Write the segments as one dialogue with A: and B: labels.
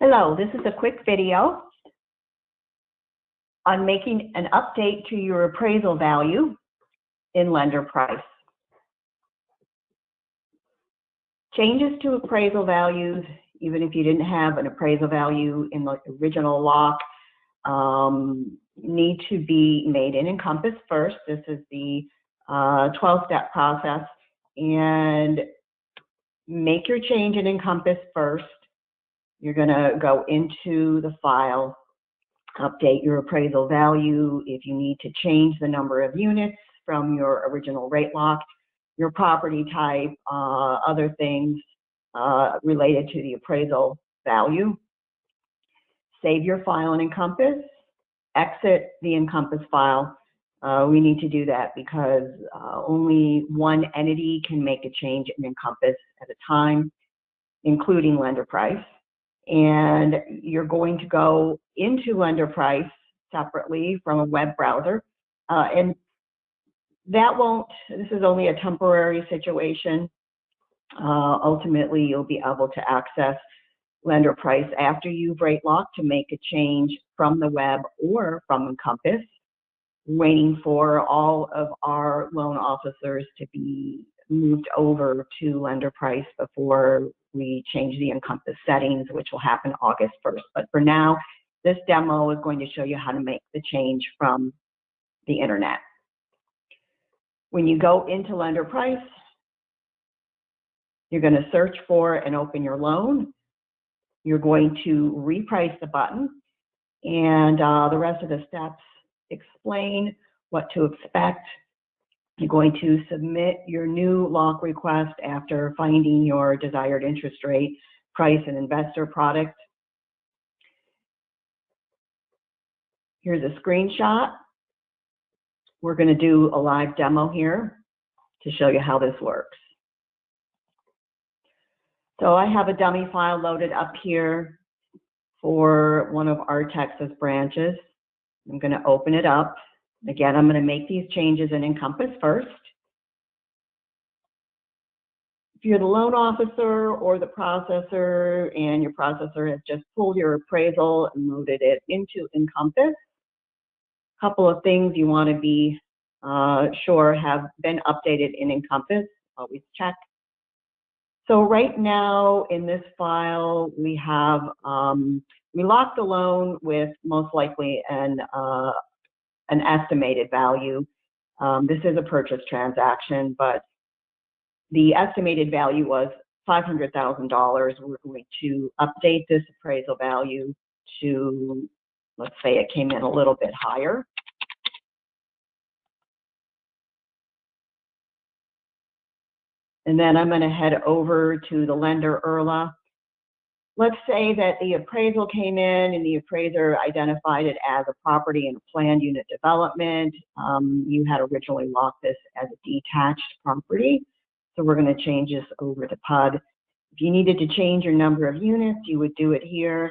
A: Hello, this is a quick video on making an update to your appraisal value in lender price. Changes to appraisal values, even if you didn't have an appraisal value in the original lock, need to be made in Encompass first. This is the 12-step process, and make your change in Encompass first. You're going to go into the file, update your appraisal value. If you need to change the number of units from your original rate lock, your property type, other things related to the appraisal value. Save your file in Encompass, exit the Encompass file. We need to do that because only one entity can make a change in Encompass at a time, including lender price. And you're going to go into lender price separately from a web browser. And that this is only a temporary situation. Ultimately, you'll be able to access lender price after you've rate locked to make a change from the web or from Encompass, waiting for all of our loan officers to be moved over to lender price before we change the Encompass settings, which will happen August 1st. But for now, this demo is going to show you how to make the change from the internet. When you go into lender price, you're going to search for and open your loan. You're going to reprice the button, and the rest of the steps explain what to expect. You're going to submit your new lock request after finding your desired interest rate, price, and investor product. Here's a screenshot. We're going to do a live demo here to show you how this works. So I have a dummy file loaded up here for one of our Texas branches. I'm going to open it up. Again, I'm going to make these changes in Encompass first. If you're the loan officer or the processor and your processor has just pulled your appraisal and loaded it into Encompass, a couple of things you want to be sure have been updated in Encompass. Always check. So right now in this file, we have, we locked the loan with most likely an estimated value. This is a purchase transaction, but the estimated value was $500,000. We're going to update this appraisal value to, let's say it came in a little bit higher. And then I'm going to head over to the lender IRLA. Let's say that the appraisal came in and the appraiser identified it as a property in a planned unit development. You had originally locked this as a detached property. So we're going to change this over to PUD. If you needed to change your number of units, you would do it here.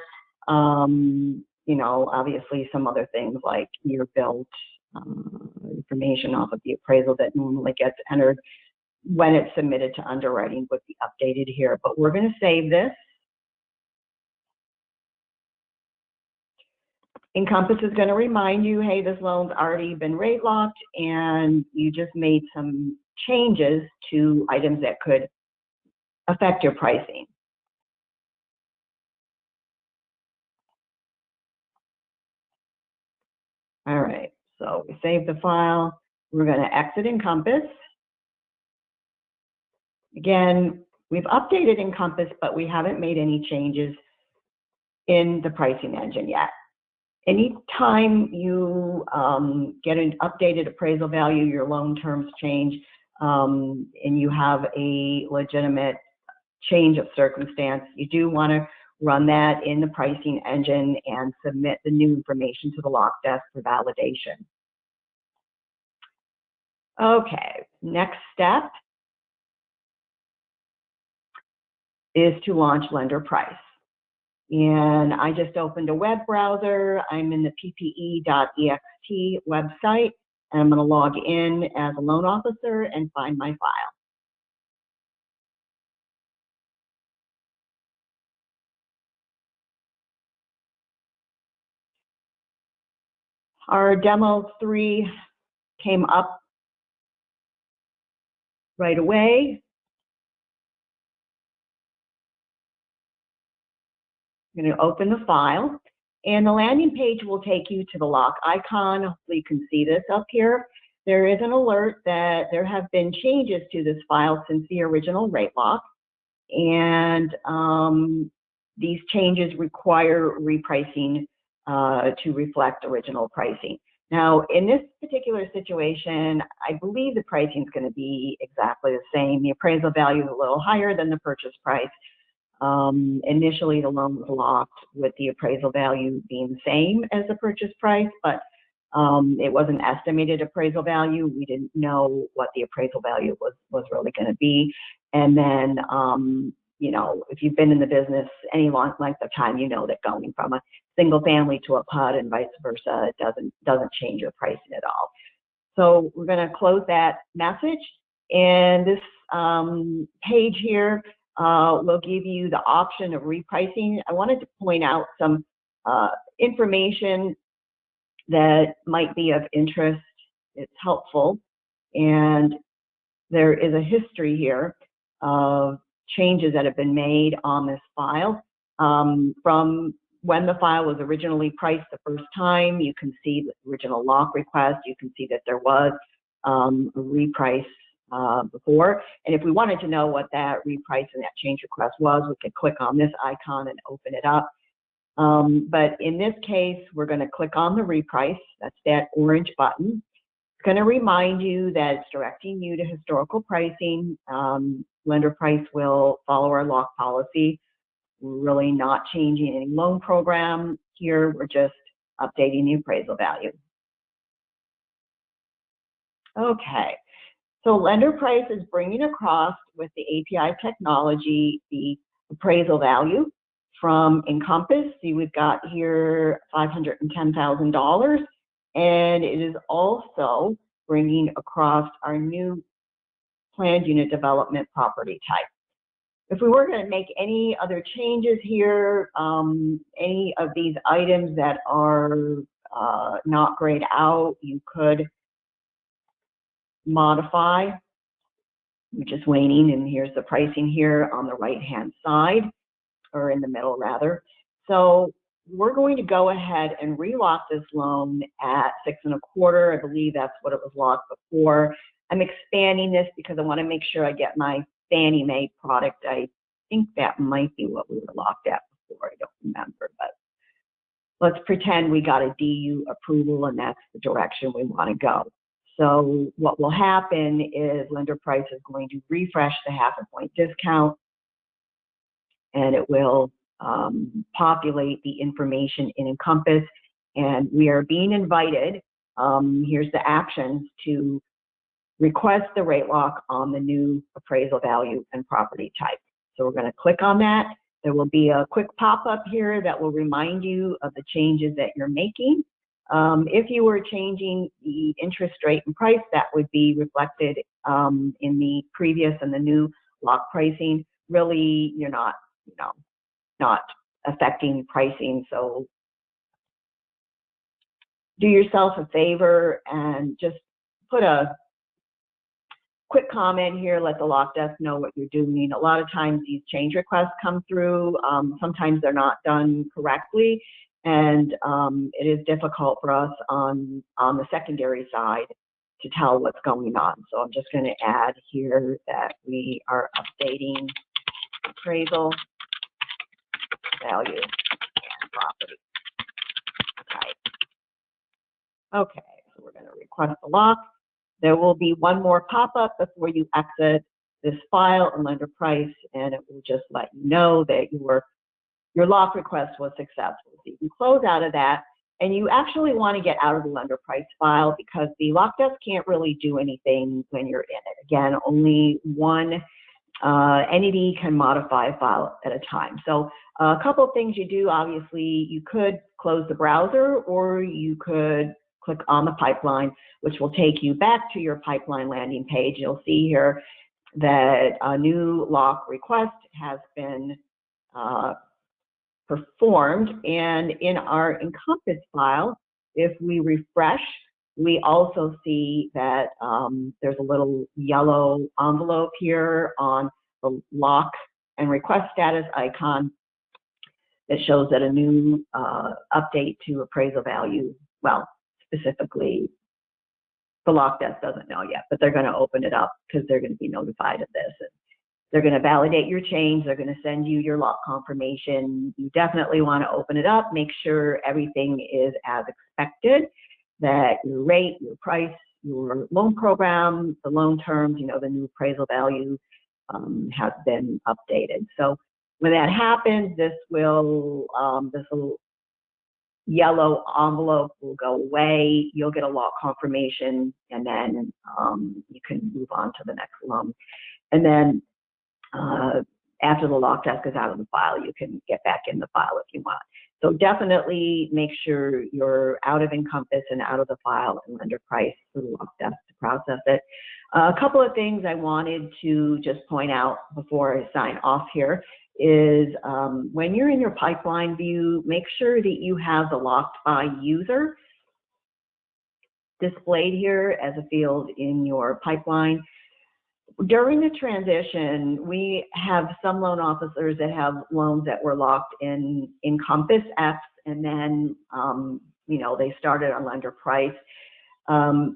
A: You know, obviously some other things like year built, information off of the appraisal that normally gets entered when it's submitted to underwriting would be updated here. But we're going to save this. Encompass is going to remind you, hey, this loan's already been rate locked and you just made some changes to items that could affect your pricing. All right, so we save the file. We're going to exit Encompass. Again, we've updated Encompass, but we haven't made any changes in the pricing engine yet. Anytime you get an updated appraisal value, your loan terms change, and you have a legitimate change of circumstance, you do want to run that in the pricing engine and submit the new information to the lock desk for validation. Okay, next step is to launch lender price. And I just opened a web browser. I'm in the ppe.ext website, and I'm going to log in as a loan officer and find my file. Our demo 3 came up right away. I'm going to open the file, and the landing page will take you to the lock icon. Hopefully you can see this up here. There is an alert that there have been changes to this file since the original rate lock, and these changes require repricing to reflect original pricing. Now, in this particular situation, I believe the pricing is going to be exactly the same. The appraisal value is a little higher than the purchase price. Initially, the loan was locked with the appraisal value being the same as the purchase price, but it was an estimated appraisal value. We didn't know what the appraisal value was really going to be. And then, you know, if you've been in the business any long length of time, you know that going from a single family to a PUD and vice versa, it doesn't change your pricing at all. So we're going to close that message, and this page here will give you the option of repricing. I wanted to point out some information that might be of interest. It's helpful, and there is a history here of changes that have been made on this file. From when the file was originally priced the first time, you can see the original lock request. You can see that there was a reprice before. And if we wanted to know what that reprice and that change request was, we could click on this icon and open it up. But in this case, we're going to click on the reprice. That's that orange button. It's going to remind you that it's directing you to historical pricing. Lender price will follow our lock policy. We're really not changing any loan program here. We're just updating the appraisal value. Okay, so lender price is bringing across with the API technology the appraisal value from Encompass. See, we've got here $510,000, and it is also bringing across our new planned unit development property type. If we were going to make any other changes here, any of these items that are not grayed out, you could modify. We're just waiting, and here's the pricing here on the right-hand side, or in the middle rather. So we're going to go ahead and relock this loan at 6.25. I believe that's what it was locked before. I'm expanding this because I want to make sure I get my Fannie Mae product. I think that might be what we were locked at before. I don't remember, but let's pretend we got a DU approval and that's the direction we want to go. So what will happen is lender price is going to refresh the 0.5 point discount, and it will populate the information in Encompass, and we are being invited, here's the actions, to request the rate lock on the new appraisal value and property type. So we're going to click on that. There will be a quick pop-up here that will remind you of the changes that you're making. If you were changing the interest rate and price, that would be reflected in the previous and the new lock pricing. Really, you're not, not affecting pricing. So do yourself a favor and just put a quick comment here, let the lock desk know what you're doing. A lot of times these change requests come through. Sometimes they're not done correctly, and it is difficult for us on the secondary side to tell what's going on. So I'm just going to add here that we are updating appraisal value and property type. Okay, so we're going to request the lock. There will be one more pop-up before you exit this file and lender price, and it will just let you know that your lock request was successful. So you can close out of that, and you actually want to get out of the lender price file because the lock desk can't really do anything when you're in it. Again, only one entity can modify a file at a time. So a couple of things you do, obviously, you could close the browser, or you could click on the pipeline, which will take you back to your pipeline landing page. You'll see here that a new lock request has been performed, and in our Encompass file, If we refresh, we also see that there's a little yellow envelope here on the lock and request status icon that shows that a new update to appraisal value, well, specifically, the lock desk doesn't know yet, but they're going to open it up because they're going to be notified of this. And they're going to validate your change. They're going to send you your lock confirmation. You definitely want to open it up, make sure everything is as expected, that your rate, your price, your loan program, the loan terms, you know, the new appraisal value has been updated. So when that happens, this little yellow envelope will go away. You'll get a lock confirmation, and then you can move on to the next loan. And then after the lock desk is out of the file, you can get back in the file if you want. So definitely make sure you're out of Encompass and out of the file and lender price for the lock desk to process it. A couple of things I wanted to just point out before I sign off here is when you're in your pipeline view, make sure that you have the locked by user displayed here as a field in your pipeline. During the transition, we have some loan officers that have loans that were locked in Encompass apps, and then, you know, they started on lender price. 3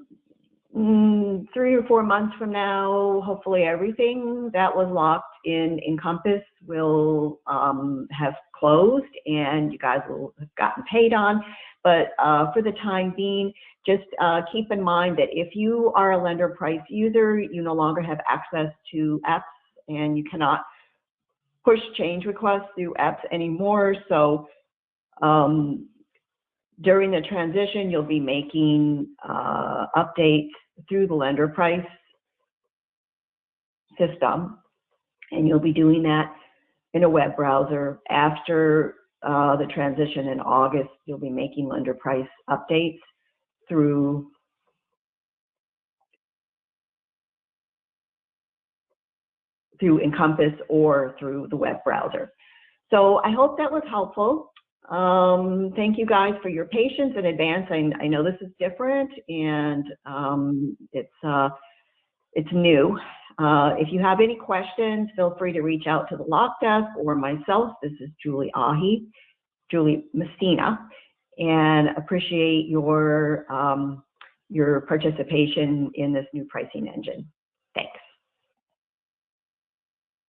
A: or 4 months from now, hopefully everything that was locked in Encompass will have closed and you guys will have gotten paid on. But for the time being, just keep in mind that if you are a lender price user, you no longer have access to apps and you cannot push change requests through apps anymore. So during the transition, you'll be making updates through the lender price system, and you'll be doing that in a web browser. After the transition in August, you'll be making lender price updates through Encompass or through the web browser. So I hope that was helpful. Thank you guys for your patience in advance. I know this is different and it's new. If you have any questions, feel free to reach out to the lock desk or myself. This is Julie Messina, and appreciate your participation in this new pricing engine. Thanks.